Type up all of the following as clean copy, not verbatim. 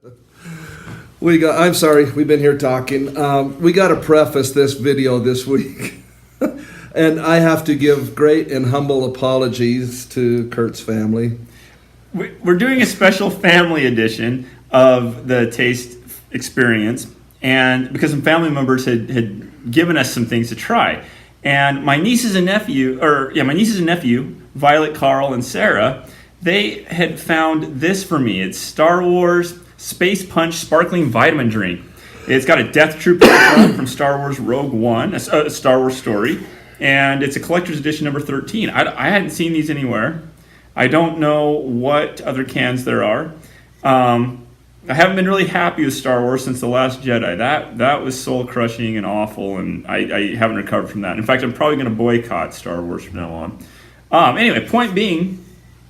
I'm sorry, we've been here talking. We got to preface this video this week. And I have to give great and humble apologies to Kurt's family. We're doing a special family edition of the taste experience, and because some family members had given us some things to try. And my nieces and nephew, Violet, Carl, and Sarah, they had found this for me. It's Star Wars Space Punch Sparkling Vitamin Drink. It's got a Death Trooper from Star Wars Rogue One, a Star Wars story, and it's a collector's edition number 13. I hadn't seen these anywhere. I don't know what other cans there are. I haven't been really happy with Star Wars since The Last Jedi. That was soul-crushing and awful, and I haven't recovered from that. In fact, I'm probably going to boycott Star Wars from now on. Anyway, point being,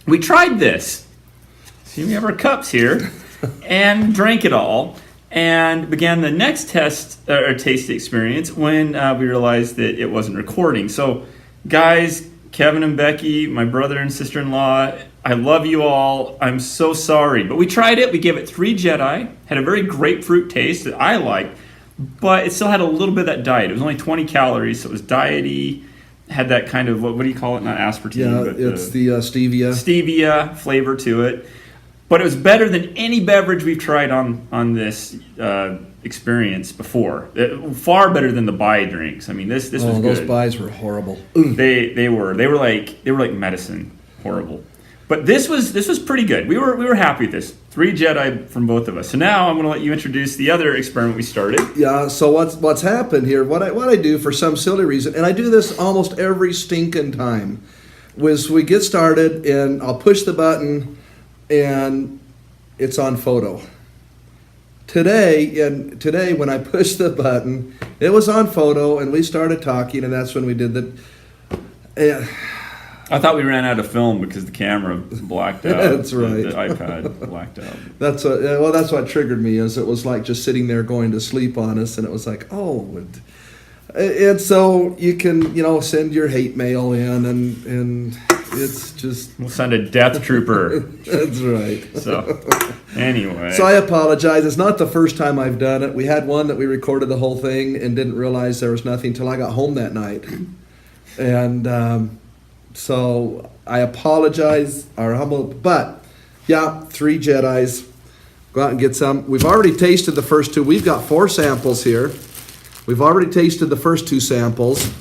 we tried this. See, we have our cups here, and drank it all, and began the next taste experience when we realized that it wasn't recording. So, guys, Kevin and Becky, my brother and sister-in-law, I love you all. I'm so sorry. But we tried it. We gave it 3 Jedi. Had a very grapefruit taste that I liked, but it still had a little bit of that diet. It was only 20 calories, so it was diety. Had that kind of, what do you call it? Not aspartame. Yeah, but it's the stevia. Stevia flavor to it. But it was better than any beverage we've tried on this experience before. Far better than the buy drinks. I mean, this was good. Those buys were horrible. They were like medicine, horrible. But this was pretty good. We were happy with this. 3 Jedi from both of us. So now I'm going to let you introduce the other experiment we started. Yeah. So what's happened here? What I do for some silly reason, and I do this almost every stinking time, was we get started and I'll push the button and it's on photo. Today when I pushed the button, it was on photo and we started talking, and that's when we did the. I thought we ran out of film because the camera blacked out. That's right. The iPad blacked out. That's what triggered me. Is it was like just sitting there going to sleep on us, and it was like, and so you can send your hate mail in, and it's just we'll send a death trooper. That's right. So anyway, so I apologize. It's not the first time I've done it. We had one that we recorded the whole thing and didn't realize there was nothing till I got home that night, and. So I apologize, but yeah, 3 Jedis. Go out and get some. We've already tasted the first 2. We've got 4 samples here. We've already tasted the first 2 samples,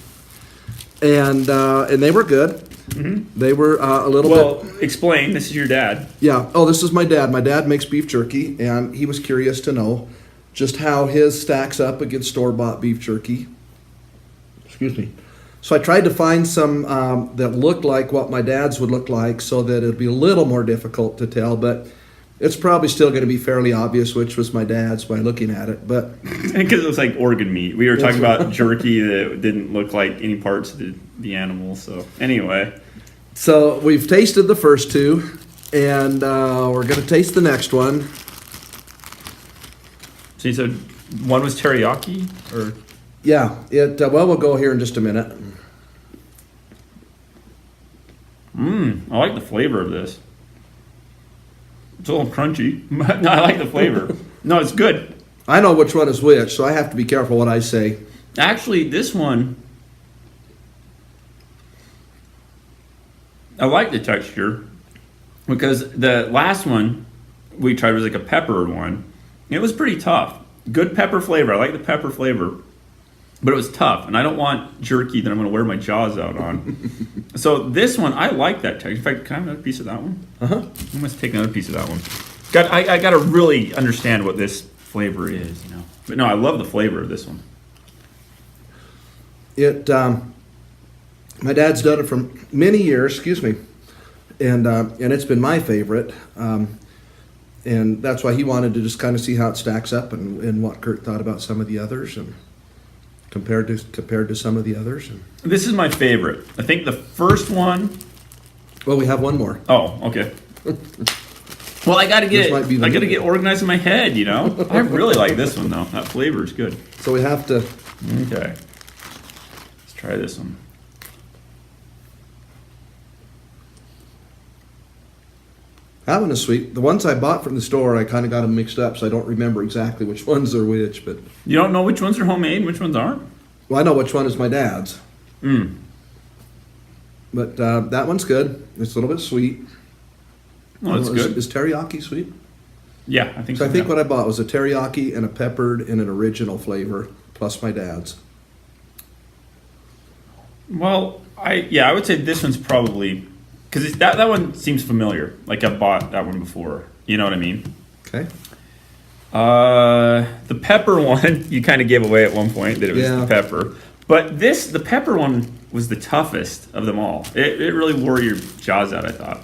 and they were good. Mm-hmm. They were a little bit. Well, explain. This is your dad. Yeah. Oh, this is my dad. My dad makes beef jerky, and he was curious to know just how his stacks up against store-bought beef jerky. Excuse me. So I tried to find some that looked like what my dad's would look like so that it'd be a little more difficult to tell, but it's probably still going to be fairly obvious which was my dad's by looking at it. But because it looks like organ meat. We were talking about jerky that didn't look like any parts of the animal. So anyway. So we've tasted the first 2, and we're going to taste the next one. So you said one was teriyaki? Or... Yeah, we'll go here in just a minute. I like the flavor of this. It's a little crunchy. No, I like the flavor. No, it's good. I know which one is which, so I have to be careful what I say. Actually, this one, I like the texture because the last one we tried was like a pepper one. It was pretty tough. Good pepper flavor. I like the pepper flavor. But it was tough, and I don't want jerky that I'm going to wear my jaws out on. So this one, I like that texture. In fact, can I have another piece of that one? Uh-huh. I must take another piece of that one. I got to really understand what this flavor is, But no, I love the flavor of this one. My dad's done it for many years, and it's been my favorite. And that's why he wanted to just kind of see how it stacks up and what Kurt thought about some of the others and compared to some of the others. This is my favorite. I think the first one. Well, we have one more. Oh, okay. Well, I got to get organized in my head, I really like this one though. That flavor is good. So we have to. Okay. Let's try this one. That one is sweet. The ones I bought from the store, I kind of got them mixed up, so I don't remember exactly which ones are which. But You don't know which ones are homemade and which ones aren't? well, I know which one is my dad's. Mm. But that one's good. It's a little bit sweet. Oh, that's good. Is teriyaki sweet? Yeah, I think So so. I think yeah. what I bought was a teriyaki and a peppered and an original flavor, plus my dad's. Well, I would say this one's probably because that one seems familiar. Like I've bought that one before. You know what I mean? Okay. The pepper one you kind of gave away at one point that it was Yeah. the pepper, but the pepper one was the toughest of them all. It really wore your jaws out, I thought.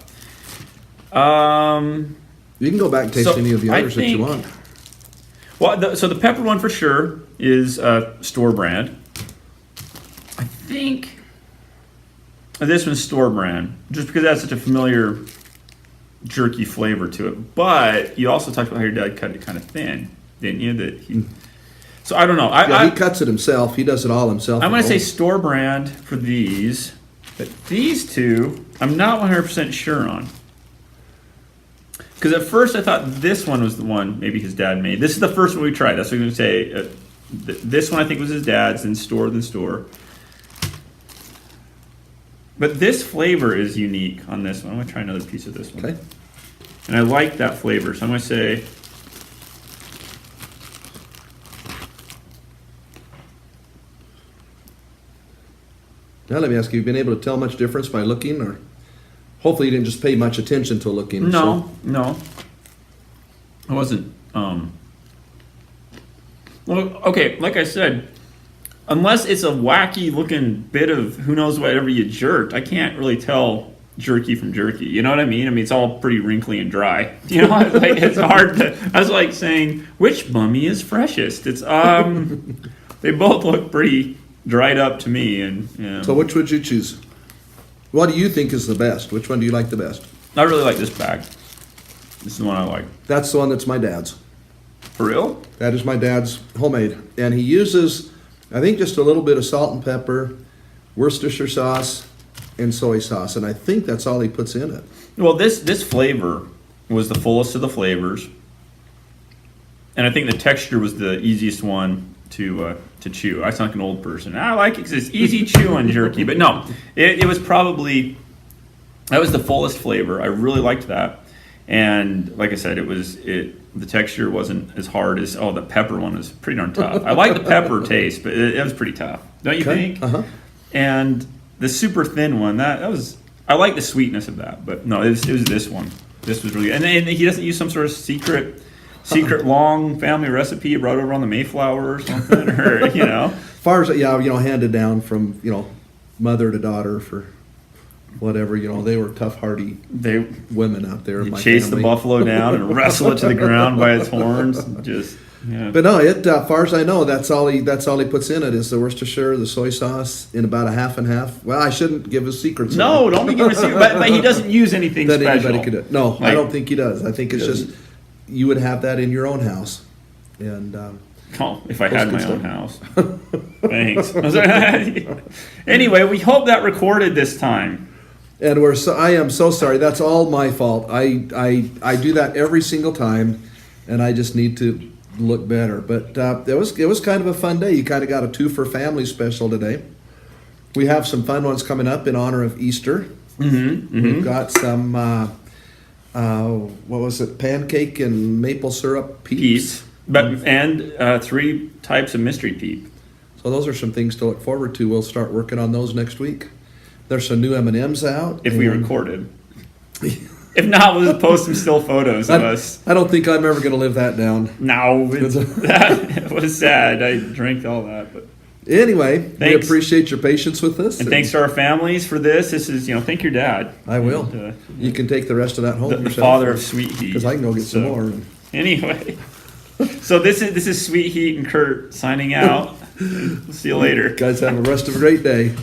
You can go back and taste So, any of the I others that you think- want. Well, so the pepper one for sure is store brand. I think this one's store brand, just because it has such a familiar jerky flavor to it. But you also talked about how your dad cut it kind of thin, didn't you? So I don't know. Yeah, he cuts it himself. He does it all himself. I'm going at to say home. store brand for these, but these two, I'm not 100% sure on. Because at first I thought this one was the one maybe his dad made. This is the first one we tried. That's what I'm going to say. This one I think was his dad's, then store. But this flavor is unique on this one. I'm going to try another piece of this one. Okay. And I like that flavor, so I'm going to say... Now let me ask you: have you been able to tell much difference by looking, or hopefully you didn't just pay much attention to looking? No. I wasn't. Well, okay, like I said, unless it's a wacky looking bit of who knows whatever you jerked, I can't really tell jerky from jerky. You know what I mean? I mean, it's all pretty wrinkly and dry. You know, like, it's hard to. I was like saying, which mummy is freshest? It's they both look pretty dried up to me, and yeah. So which would you choose? What do you think is the best? Which one do you like the best? I really like this bag. This is the one I like. That's the one that's my dad's. For real? That is my dad's homemade, and he uses, I think, just a little bit of salt and pepper, Worcestershire sauce, and soy sauce, and I think that's all he puts in it. Well, this flavor was the fullest of the flavors, and I think the texture was the easiest one to chew. I sound like an old person. I like it because it's easy chewing jerky, but no, it was probably that was the fullest flavor. I really liked that, and like I said, the texture wasn't as hard as the pepper one was pretty darn tough. I like the pepper taste, but it was pretty tough, don't you think? Uh-huh. And the super thin one, that was I like the sweetness of that, but no, it was this one. This was really, and he doesn't use some sort of secret long family recipe brought over on the Mayflower or something, or As far as handed down from mother to daughter for whatever, they were tough, hardy they women out there. you chase the buffalo down and wrestle it to the ground by its horns, and just yeah. But no, as far as I know, that's all he puts in it is the Worcestershire, the soy sauce, in about a half and half. Well, I shouldn't give his secrets. No, don't be giving a secret. But he doesn't use anything that special. anybody could do. No, I don't think he does. I think it's doesn't. just you would have that in your own house, and If I had Those my good own house. Thanks. Anyway, we hope that recorded this time. and I am so sorry. That's all my fault. I do that every single time, and I just need to look better. But it was kind of a fun day. You kind of got a 2 for family special today. We have some fun ones coming up in honor of Easter. We've got some what was it? Pancake and maple syrup peeps. Peeps. And 3 types of mystery peep. So those are some things to look forward to. We'll start working on those next week. There's some new M&Ms out. If we recorded. If not, we'll just post some still photos of us. I don't think I'm ever going to live that down. No, that was sad. I drank all that. But Anyway, we Thanks. appreciate your patience with us. And thanks to our families for this. This is, thank your dad. I will. And, You can take the rest of that home the yourself. father of Sweet Heat. Because I can go get some more. Anyway, so this is Sweet Heat and Kurt signing out. We'll see you later. Guys, have the rest of a great day.